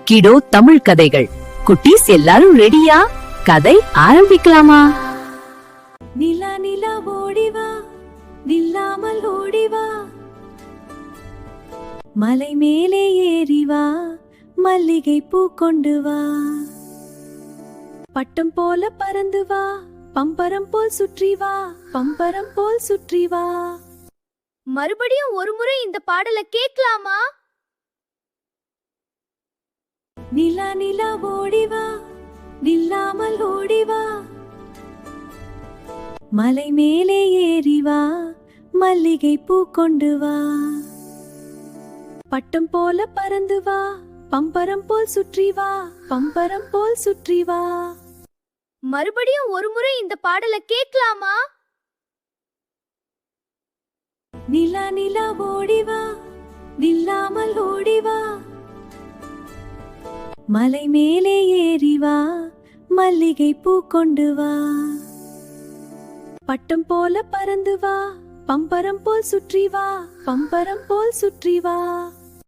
கிடோ தமிழ் கதைகள். குட்டீஸ் எல்லாரும் ரெடியா? கதை ஆரம்பிக்கலாமா? நிலா நிலா ஓடிவா, நில்லாமல் ஓடிவா, மலை மேலே ஏறிவா, மல்லிகை பூ கொண்டு வா, பட்டம் போல பறந்து வா, பம்பரம் போல் சுற்றி வா, பம்பரம் போல் சுற்றி வா. மறுபடியும் ஒரு முறை இந்த பாடலை கேட்கலாமா? நிலா நிலா ஓடிவா, நில்லாமல் ஓடிவா, மலை மேலே ஏறிவா, மல்லிகை பூ கொண்டு வா, பட்டம் போல பறந்து வா, பம்பரம் போல் சுற்றி வா, பம்பரம் போல் சுற்றி வா. மறுபடியும் ஒரு முறை இந்த பாடலை கேட்கலாமா? நிலா நிலா ஓடிவா, நில்லாமல் ஓடிவா, மலை மேலே ஏறிவா, மல்லிகை பூ கொண்டு வா, பட்டம் போல பறந்து வா, பம்பரம் போல் சுற்றி வா, பம்பரம் போல் சுற்றி வா.